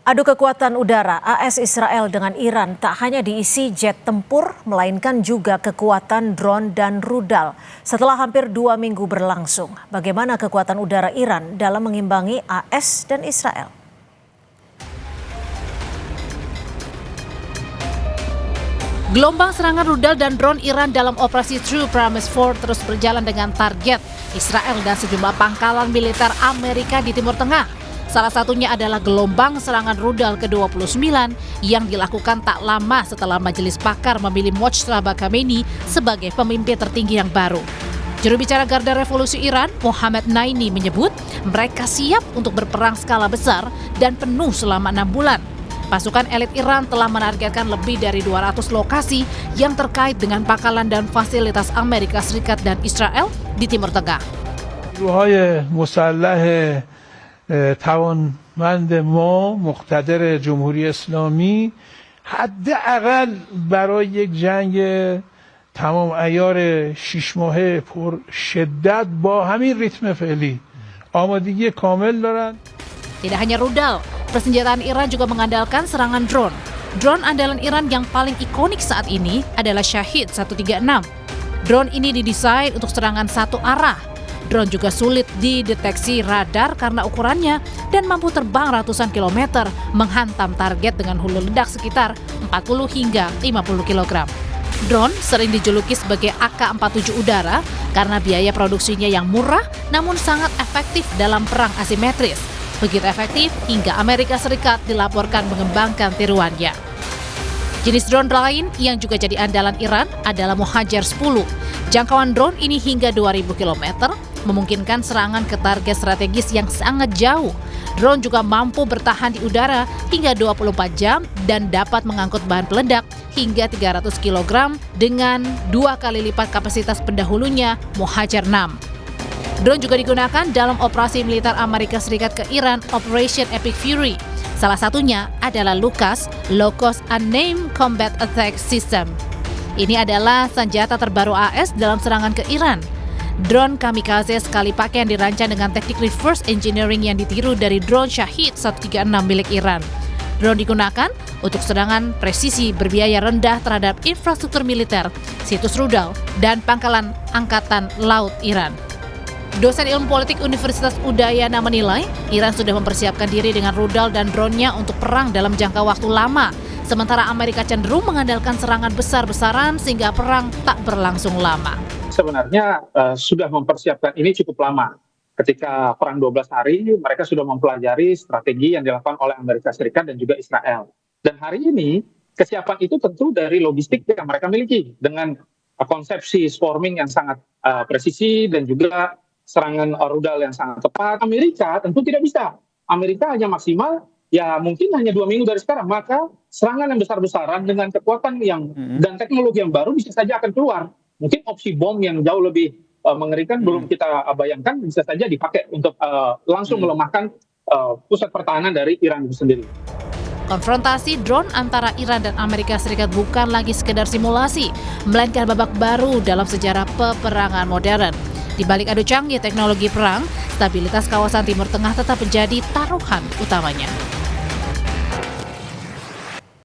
Adu kekuatan udara AS Israel dengan Iran tak hanya diisi jet tempur, melainkan juga kekuatan drone dan rudal. Setelah hampir 2 minggu berlangsung, bagaimana kekuatan udara Iran dalam mengimbangi AS dan Israel? Gelombang serangan rudal dan drone Iran dalam operasi True Promise 4 terus berjalan dengan target Israel dan sejumlah pangkalan militer Amerika di Timur Tengah. Salah satunya adalah gelombang serangan rudal ke-29 yang dilakukan tak lama setelah Majelis Pakar memilih Mojtaba Khamenei sebagai pemimpin tertinggi yang baru. Juru bicara Garda Revolusi Iran, Mohammad Naini menyebut mereka siap untuk berperang skala besar dan penuh selama 6 bulan. Pasukan elit Iran telah menargetkan lebih dari 200 lokasi yang terkait dengan pangkalan dan fasilitas Amerika Serikat dan Israel di Timur Tengah. توانمند ما مقتدر جمهوری اسلامی حداقل برای یک جنگ تمام عیار 6 ماهه پر شدت با همین ریتم فعلی آمادگی کامل دارند. Tidak hanya rudal, persenjataan Iran juga mengandalkan serangan drone. Drone andalan Iran yang paling ikonik saat ini adalah Shahid 136. Drone ini didesain untuk serangan satu arah. Drone juga sulit dideteksi radar karena ukurannya dan mampu terbang ratusan kilometer menghantam target dengan hulu ledak sekitar 40 hingga 50 kg. Drone sering dijuluki sebagai AK-47 udara karena biaya produksinya yang murah namun sangat efektif dalam perang asimetris. Begitu efektif hingga Amerika Serikat dilaporkan mengembangkan tiruannya. Jenis drone lain yang juga jadi andalan Iran adalah Mohajer 10. Jangkauan drone ini hingga 2.000 km, memungkinkan serangan ke target strategis yang sangat jauh. Drone juga mampu bertahan di udara hingga 24 jam dan dapat mengangkut bahan peledak hingga 300 kg dengan 2 kali lipat kapasitas pendahulunya Mohajer 6. Drone juga digunakan dalam operasi militer Amerika Serikat ke Iran Operation Epic Fury. Salah satunya adalah LUCAS, Low Cost Unmanned Combat Attack System. Ini adalah senjata terbaru AS dalam serangan ke Iran. Drone kamikaze sekali pakai yang dirancang dengan teknik reverse engineering yang ditiru dari drone Shahid 136 milik Iran. Drone digunakan untuk serangan presisi berbiaya rendah terhadap infrastruktur militer, situs rudal, dan pangkalan Angkatan Laut Iran. Dosen ilmu politik Universitas Udayana menilai, Iran sudah mempersiapkan diri dengan rudal dan drone-nya untuk perang dalam jangka waktu lama. Sementara Amerika cenderung mengandalkan serangan besar-besaran sehingga perang tak berlangsung lama. Sebenarnya sudah mempersiapkan ini cukup lama. Ketika perang 12 hari, mereka sudah mempelajari strategi yang dilakukan oleh Amerika Serikat dan juga Israel. Dan hari ini, kesiapan itu tentu dari logistik yang mereka miliki. Dengan konsepsi swarming yang sangat presisi dan juga serangan rudal yang sangat tepat. Amerika tentu tidak bisa. Amerika hanya maksimal, ya mungkin hanya 2 minggu dari sekarang. Maka serangan yang besar-besaran dengan kekuatan yang dan teknologi yang baru bisa saja akan keluar. Mungkin opsi bom yang jauh lebih mengerikan belum kita bayangkan bisa saja dipakai untuk langsung melemahkan pusat pertahanan dari Iran itu sendiri. Konfrontasi drone antara Iran dan Amerika Serikat bukan lagi sekedar simulasi, melainkan babak baru dalam sejarah peperangan modern. Di balik adu canggih teknologi perang, stabilitas kawasan Timur Tengah tetap menjadi taruhan utamanya.